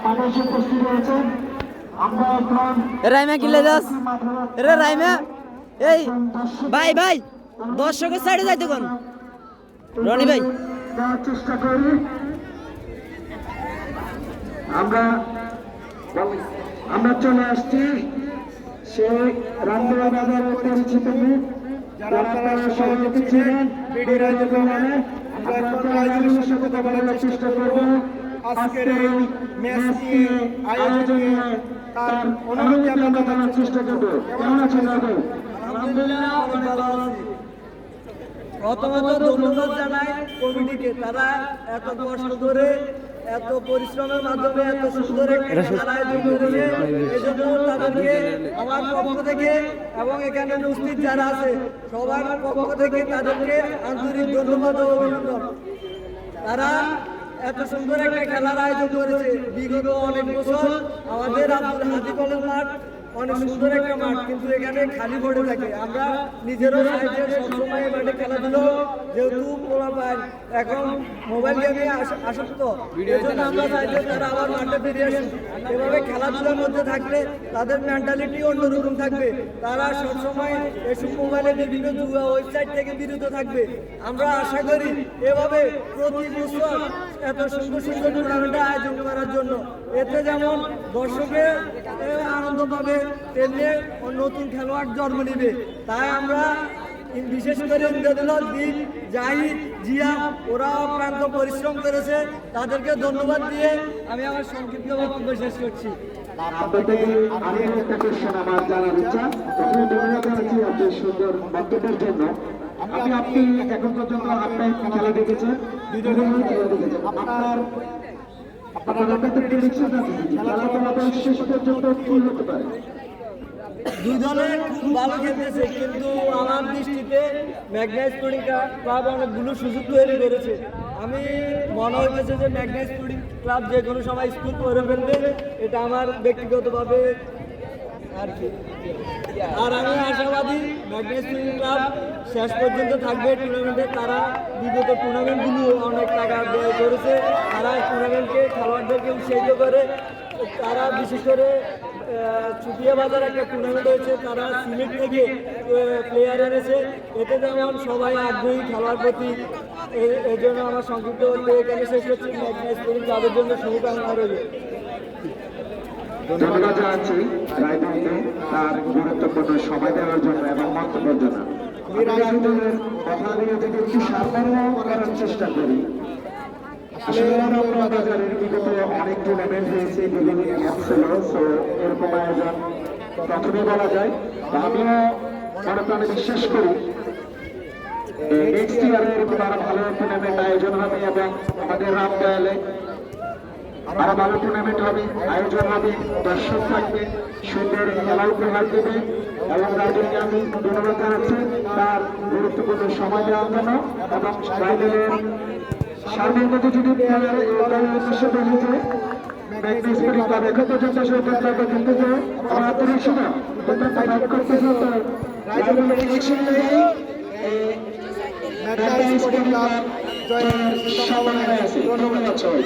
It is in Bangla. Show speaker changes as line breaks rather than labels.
মাঠে উপস্থিত হয়েছেন। আমরা এখন
রাইমা কিলে দাস রে রাইমা এই ভাই ভাই দর্শকের সাইডে যাইতে কোন রনি ভাই
দেওয়ার চেষ্টা করি। আমরা চলে আসছি সেই রামদেবা বাজারের পরিচিত মুখ, যারা আপনারা সভাপতি ছিলেন বিডি রাজু কমানে। আমরা এখন রাজুর সাথে কথা বলার চেষ্টা করব আজকের এই ম্যাচটি আয়োজনে তার অনুভূতি আপনাদের জানার চেষ্টা করব। কেমন আছেন রাজু?
আলহামদুলিল্লাহ অনেক ভালো আছি। প্রথমত ধন্যবাদ জানাই কমিটিকে, তারা এত কষ্ট করে এত পরিশ্রমের মাধ্যমে এত সুন্দর একটা খেলা আয়োজন করেছে। এজন্য তাদেরকে আমার পক্ষ থেকে এবং এখানে উপস্থিত যারা আছে সবার পক্ষ থেকে তাদেরকে আন্তরিক ধন্যবাদ ও অভিনন্দন। তারা এত সুন্দর একটা খেলার আয়োজন করেছে। বিগত অনেক বছর আমাদের আব্দুল হাজি কলেজ মাঠ অনেক সুন্দর একটা মাঠ, কিন্তু এখানে খালি পড়ে থাকে। আমরা নিজেরও সাইডে সবসময় মাঠে খেলাধুলো, যেহেতু পোলা পায় এখন মোবাইল গেমে আসক্ত, এজন্য আমরা চাইলে তারা আবার মাঠে ফিরে আসে। এভাবে খেলাধুলার মধ্যে থাকলে তাদের মেন্টালিটি অন্যরকম থাকবে। তারা সবসময় এসব মোবাইলে বিভিন্ন জুয়া ওয়েবসাইট থেকে বিরত থাকবে। আমরা আশা করি এভাবে প্রতি বছর এত সুন্দর সুন্দর টুর্নামেন্ট আয়োজন করার জন্য, এতে যেমন দর্শকের আনন্দ পাবে তেমনি নতুন খেলোয়াড় জন্ম নিবে। তাই আমরা বিশেষ করে ইন্দ্রদুল দ্বীপ জাহিদ জিয়া ওরা অক্লান্ত পরিশ্রম করেছে, তাদেরকে ধন্যবাদ দিয়ে আমি আমার সংক্ষিপ্ত বক্তব্য শেষ করছি।
আপনাদের আমি একটা কোশ্চেন আমার জানার ইচ্ছা। প্রথমে ধন্যবাদ জানাচ্ছি আপনার সুন্দর বক্তব্যের জন্য। আপনি এখন পর্যন্ত আপনার খেলা দেখেছেন, দুজনেই খেলা দেখেছেন। আপনার প্রেডিকশন আছে খেলা ফলাফল শেষ পর্যন্ত কি হতে পারে?
দুই দলে খুব ভালো খেলতেছে, কিন্তু আমার দৃষ্টিতে ম্যাগনাস স্পোর্টিং ক্লাব অনেকগুলো সুযোগ তৈরি করেছে। আমি মনে হয়েছে যে ম্যাগনাস স্পোর্টিং ক্লাব যে কোনো সময় স্কোর করে ফেলবে, এটা আমার ব্যক্তিগতভাবে আর কি। আর আমি আশাবাদী ম্যাগনাস স্পোর্টিং ক্লাব শেষ পর্যন্ত থাকবে টুর্নামেন্টে। তারা বিগত টুর্নামেন্টগুলো অনেক টাকা ব্যয় করেছে, তারা টুর্নামেন্টকে খেলোয়াড়দেরকে উৎসাহিত করে। তারা বিশেষ করে চুটিয়া বাজার একটা টুর্নামেন্ট হয়েছে, তারা সিলেট থেকে প্লেয়ার এনেছে। এতে যেমন সবাই আগ্রহী খেলার প্রতি। এই জন্য আমার সংক্ষিপ্ত এখানে শেষ করছি। ম্যাগনাস স্পোর্টিং ক্লাবের জন্য শুভকামনা রইল।
ধন্যবাদ জানাচ্ছি রায়দুলকে তার গুরুত্বপূর্ণ সময় দেওয়ার জন্য এবং মন্তব্যের জন্য। আমি রায়দুলের কথা দিয়ে যদি একটু সামান্য করার চেষ্টা করি। আসলে আমরা বাজারের বিগত অনেক টুর্নামেন্ট হয়েছে, বিভিন্ন গ্যাপ ছিল, সো এরকম আয়োজন প্রথমে বলা যায়। আমিও মনে প্রাণে বিশ্বাস করি নেক্সট ইয়ারে এরকম আরো ভালো টুর্নামেন্ট আয়োজন হবে এবং আমাদের রামদয়ালে আরো ভালো টুর্নামেন্ট হবে, আয়োজন হবে, দর্শক থাকবে, সুন্দর খেলা উপহার দেবে। এবং রাজুকে আমি ধন্যবাদ জানাচ্ছি তার গুরুত্বপূর্ণ সময় দেওয়ার জন্য। এবং রাজুদের সার্বভৌমত্ব যদি উদ্দেশ্য বলি যে ম্যাগনাস স্পোর্টিং ক্লাব এখন পর্যন্ত সৌভাগ্য কিন্তু যে আমার আত্মবিশ্বাস ফাইট করতেছে, তো রাজুদের ইলেকশন নেই ম্যাগনাস স্পোর্টিং ক্লাব জয়ের সম্ভাবনা আছে। ধন্যবাদ সবাই।